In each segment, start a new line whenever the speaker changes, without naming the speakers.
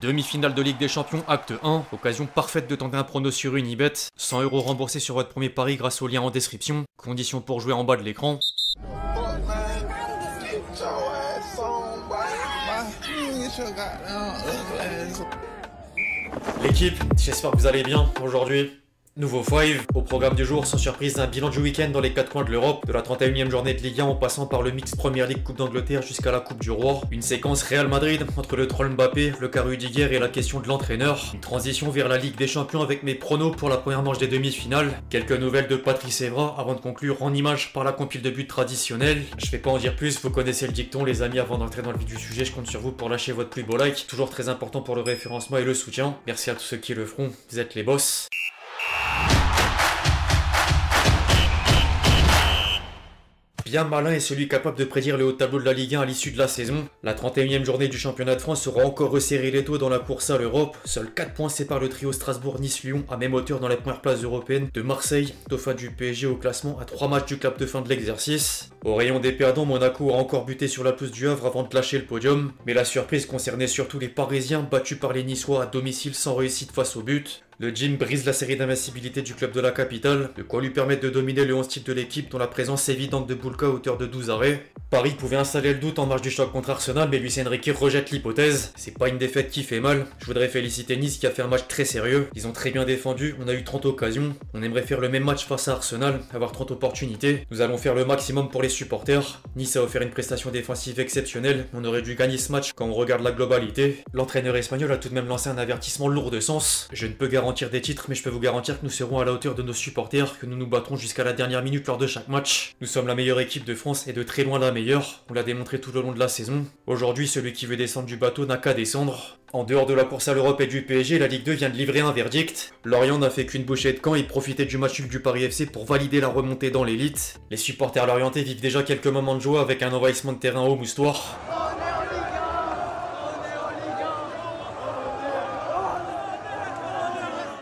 Demi-finale de Ligue des Champions, acte 1, occasion parfaite de tenter un prono sur Unibet, 100 € remboursés sur votre premier pari grâce au lien en description, conditions pour jouer en bas de l'écran. L'équipe, j'espère que vous allez bien aujourd'hui. Nouveau 5, au programme du jour, sans surprise, un bilan du week-end dans les 4 coins de l'Europe, de la 31e journée de Ligue 1 en passant par le Mix Premier League Coupe d'Angleterre jusqu'à la Coupe du Roi. Une séquence Real Madrid entre le troll Mbappé, le cas Rudiger et la question de l'entraîneur. Une transition vers la Ligue des Champions avec mes pronos pour la première manche des demi-finales. Quelques nouvelles de Patrice Evra avant de conclure en images par la compile de buts traditionnelle. Je vais pas en dire plus, vous connaissez le dicton les amis, avant d'entrer dans le vif du sujet, je compte sur vous pour lâcher votre plus beau like. Toujours très important pour le référencement et le soutien. Merci à tous ceux qui le feront, vous êtes les boss. Bien malin est celui capable de prédire le haut tableau de la Ligue 1 à l'issue de la saison. La 31e journée du championnat de France aura encore resserré les taux dans la course à l'Europe. Seuls 4 points séparent le trio Strasbourg-Nice-Lyon à même hauteur dans les premières places européennes de Marseille, dauphin du PSG au classement à 3 matchs du clap de fin de l'exercice. Au rayon des perdants, Monaco a encore buté sur la pelouse du Havre avant de lâcher le podium. Mais la surprise concernait surtout les Parisiens battus par les Niçois à domicile sans réussite face au but. Le Gym brise la série d'invincibilité du club de la capitale, de quoi lui permettre de dominer le 11 type de l'équipe dont la présence évidente de Boulka à hauteur de 12 arrêts. Paris pouvait installer le doute en marge du choc contre Arsenal, mais Luis Enrique rejette l'hypothèse. C'est pas une défaite qui fait mal. Je voudrais féliciter Nice qui a fait un match très sérieux. Ils ont très bien défendu, on a eu 30 occasions. On aimerait faire le même match face à Arsenal, avoir 30 opportunités. Nous allons faire le maximum pour les supporters. Nice a offert une prestation défensive exceptionnelle. On aurait dû gagner ce match quand on regarde la globalité. L'entraîneur espagnol a tout de même lancé un avertissement lourd de sens. Je ne peux garantir des titres, mais je peux vous garantir que nous serons à la hauteur de nos supporters, que nous nous battrons jusqu'à la dernière minute lors de chaque match. Nous sommes la meilleure équipe de France et de très loin la meilleure. On l'a démontré tout au long de la saison. Aujourd'hui, celui qui veut descendre du bateau n'a qu'à descendre. En dehors de la course à l'Europe et du PSG, la Ligue 2 vient de livrer un verdict. Lorient n'a fait qu'une bouchée de camp et profitait du match nul du Paris FC pour valider la remontée dans l'élite. Les supporters lorientais vivent déjà quelques moments de joie avec un envahissement de terrain au moustoir.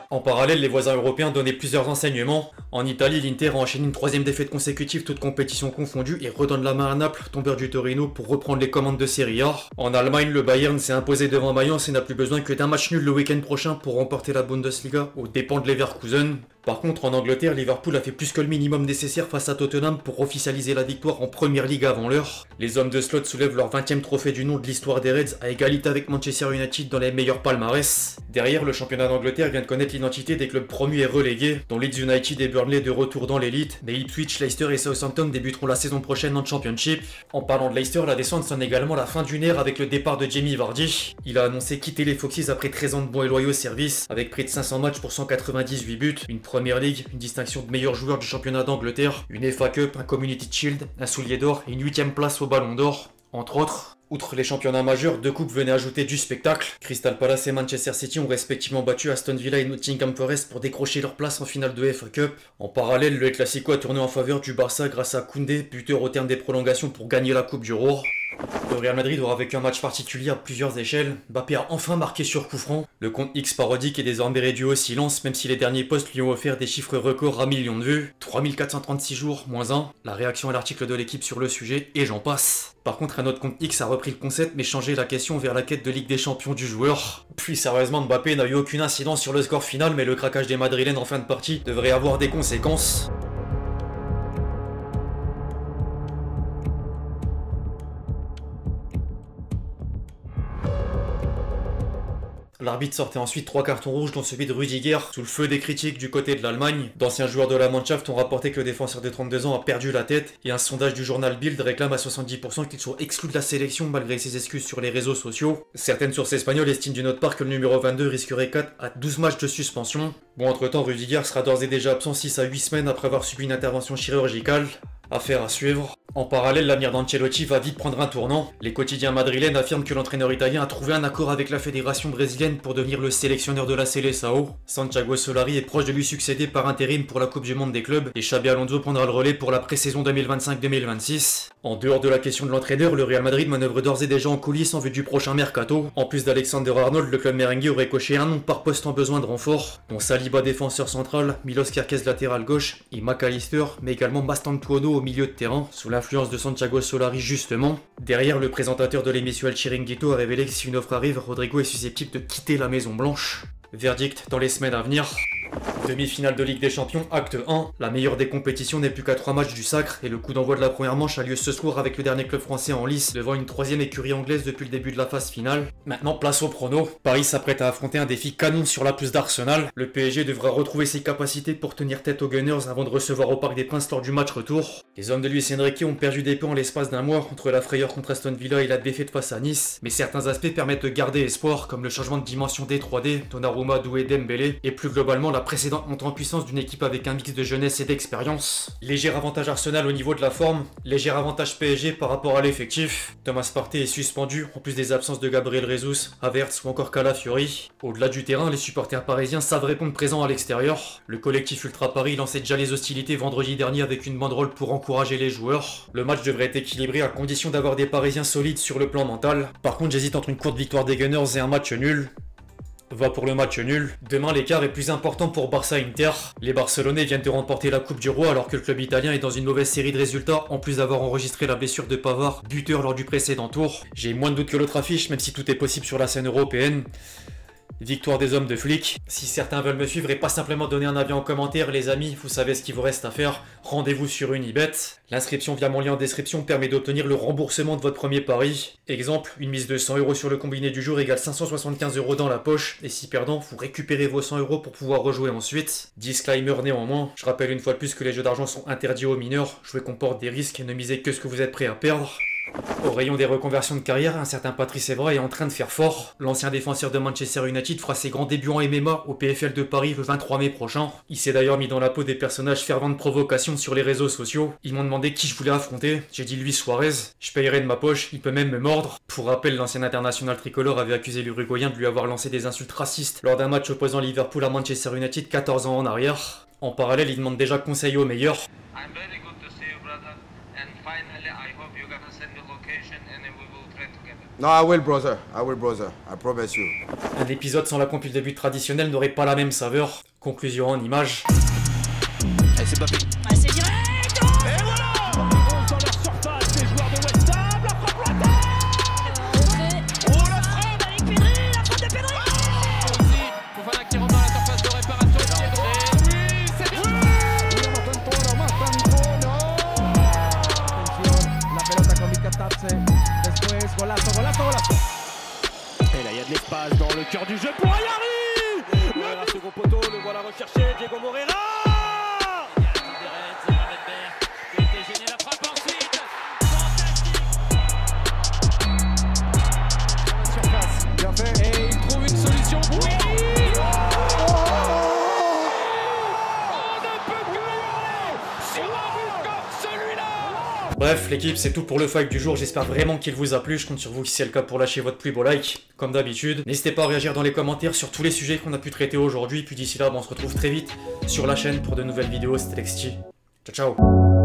En parallèle, les voisins européens donnaient plusieurs enseignements. En Italie, l'Inter a enchaîné une 3e défaite consécutive, toute compétition confondue, et redonne la main à Naples, tombeur du Torino, pour reprendre les commandes de Serie A. En Allemagne, le Bayern s'est imposé devant Mayence et n'a plus besoin que d'un match nul le week-end prochain pour remporter la Bundesliga aux dépens de Leverkusen. Par contre, en Angleterre, Liverpool a fait plus que le minimum nécessaire face à Tottenham pour officialiser la victoire en Première Ligue avant l'heure. Les hommes de Slot soulèvent leur 20e trophée du nom de l'histoire des Reds à égalité avec Manchester United dans les meilleurs palmarès. Derrière, le championnat d'Angleterre vient de connaître l'identité des clubs promus et relégués, dont Leeds United et Burnley de retour dans l'élite, mais Ipswich, Leicester et Southampton débuteront la saison prochaine en Championship. En parlant de Leicester, la descente sonne également la fin d'une ère avec le départ de Jamie Vardy. Il a annoncé quitter les Foxes après 13 ans de bons et loyaux services, avec près de 500 matchs pour 198 buts, une Première Ligue, une distinction de meilleur joueur du championnat d'Angleterre, une FA Cup, un Community Shield, un soulier d'or et une 8e place au Ballon d'Or, entre autres. Outre les championnats majeurs, 2 coupes venaient ajouter du spectacle. Crystal Palace et Manchester City ont respectivement battu Aston Villa et Nottingham Forest pour décrocher leur place en finale de FA Cup. En parallèle, le Classico a tourné en faveur du Barça grâce à Koundé, buteur au terme des prolongations pour gagner la Coupe du Roi. Le Real Madrid aura vécu un match particulier à plusieurs échelles. Mbappé a enfin marqué sur coup franc. Le compte X parodique est désormais réduit au silence, même si les derniers posts lui ont offert des chiffres records à millions de vues. 3436 jours, moins 1. La réaction à l'article de l'équipe sur le sujet, et j'en passe. Par contre, un autre compte X a repris le concept mais changé la question vers la quête de Ligue des Champions du joueur. Puis sérieusement, Mbappé n'a eu aucune incidence sur le score final, mais le craquage des Madrilènes en fin de partie devrait avoir des conséquences. L'arbitre sortait ensuite 3 cartons rouges dont celui de Rudiger, sous le feu des critiques du côté de l'Allemagne. D'anciens joueurs de la Mannschaft ont rapporté que le défenseur de 32 ans a perdu la tête, et un sondage du journal Bild réclame à 70% qu'il soit exclu de la sélection malgré ses excuses sur les réseaux sociaux. Certaines sources espagnoles estiment d'une autre part que le numéro 22 risquerait 4 à 12 matchs de suspension. Bon, entre-temps, Rudiger sera d'ores et déjà absent 6 à 8 semaines après avoir subi une intervention chirurgicale. Affaire à suivre. En parallèle, l'avenir d'Ancelotti va vite prendre un tournant. Les quotidiens madrilènes affirment que l'entraîneur italien a trouvé un accord avec la fédération brésilienne pour devenir le sélectionneur de la Seleção. Santiago Solari est proche de lui succéder par intérim pour la Coupe du Monde des clubs et Xabi Alonso prendra le relais pour la pré-saison 2025-2026. En dehors de la question de l'entraîneur, le Real Madrid manœuvre d'ores et déjà en coulisses en vue du prochain mercato. En plus d'Alexander Arnold, le club merengue aurait coché un nom par poste en besoin de renfort, dont Saliba défenseur central, Milos Kerkez latéral gauche et McAllister, mais également Mastantuono au milieu de terrain, sous l'influence de Santiago Solari justement. Derrière, le présentateur de l'émission El Chiringuito a révélé que si une offre arrive, Rodrigo est susceptible de quitter la Maison Blanche. Verdict dans les semaines à venir. Demi-finale de Ligue des Champions, acte 1. La meilleure des compétitions n'est plus qu'à 3 matchs du sacre et le coup d'envoi de la première manche a lieu ce soir avec le dernier club français en lice devant une troisième écurie anglaise depuis le début de la phase finale. Maintenant, place au prono. Paris s'apprête à affronter un défi canon sur la pelouse d'Arsenal. Le PSG devra retrouver ses capacités pour tenir tête aux Gunners avant de recevoir au Parc des Princes lors du match retour. Les hommes de Luis Enrique ont perdu des points en l'espace d'un mois entre la frayeur contre Aston Villa et la défaite face à Nice, mais certains aspects permettent de garder espoir comme le changement de dimension des 3D, Donnarumma, Doué, Dembélé et plus globalement la précédente montée en puissance d'une équipe avec un mix de jeunesse et d'expérience. Léger avantage Arsenal au niveau de la forme, léger avantage PSG par rapport à l'effectif. Thomas Partey est suspendu, en plus des absences de Gabriel Jesus, Havertz ou encore Calafiori. Au-delà du terrain, les supporters parisiens savent répondre présents à l'extérieur. Le collectif Ultra Paris lançait déjà les hostilités vendredi dernier avec une banderole pour encourager les joueurs. Le match devrait être équilibré à condition d'avoir des Parisiens solides sur le plan mental. Par contre, j'hésite entre une courte victoire des Gunners et un match nul. Va pour le match nul. Demain, l'écart est plus important pour Barça-Inter. Les Barcelonais viennent de remporter la Coupe du Roi alors que le club italien est dans une mauvaise série de résultats en plus d'avoir enregistré la blessure de Pavard, buteur lors du précédent tour. J'ai moins de doutes que l'autre affiche même si tout est possible sur la scène européenne. Victoire des hommes de flics. Si certains veulent me suivre et pas simplement donner un avis en commentaire, les amis, vous savez ce qu'il vous reste à faire. Rendez-vous sur Unibet. L'inscription via mon lien en description permet d'obtenir le remboursement de votre premier pari. Exemple, une mise de 100 € sur le combiné du jour égale 575 € dans la poche. Et si perdant, vous récupérez vos 100 € pour pouvoir rejouer ensuite. Disclaimer néanmoins, je rappelle une fois de plus que les jeux d'argent sont interdits aux mineurs. Jouer comporte des risques et ne misez que ce que vous êtes prêt à perdre. Au rayon des reconversions de carrière, un certain Patrice Evra est en train de faire fort. L'ancien défenseur de Manchester United fera ses grands débuts en MMA au PFL de Paris le 23 mai prochain. Il s'est d'ailleurs mis dans la peau des personnages fervents de provocation sur les réseaux sociaux. Ils m'ont demandé qui je voulais affronter. J'ai dit Luis Suarez. Je payerai de ma poche, il peut même me mordre. Pour rappel, l'ancien international tricolore avait accusé l'Uruguayen de lui avoir lancé des insultes racistes lors d'un match opposant Liverpool à Manchester United 14 ans en arrière. En parallèle, il demande déjà conseil aux meilleurs.
No, I will, brother. I will, brother. I promise you.
Un épisode sans la compile de but traditionnelle n'aurait pas la même saveur. Conclusion en images.
Allez, c'est Mbappé.
Ah, c'est direct. Oh,
Et voilà.
dans leur surface, les joueurs de West Ham, la frappe lointaine.
Oh, la frappe.
Avec Pedri, la frappe de Pedri.
Aussi, Fofana qui rentre dans la surface de réparation. Oui, c'est bien.
La pelota con Mikatadze. Después, golazo, golazo, golazo.
Et là, il y a de l'espace dans le cœur du jeu pour Ayari. Le second poteau, le voilà recherché, Diego Moreira.
Bien fait.
Et il trouve une solution. Oui.
Bref, l'équipe, c'est tout pour le fight du jour. J'espère vraiment qu'il vous a plu. Je compte sur vous si c'est le cas pour lâcher votre plus beau like, comme d'habitude. N'hésitez pas à réagir dans les commentaires sur tous les sujets qu'on a pu traiter aujourd'hui. Puis d'ici là, on se retrouve très vite sur la chaîne pour de nouvelles vidéos. C'était Lexti. Ciao, ciao.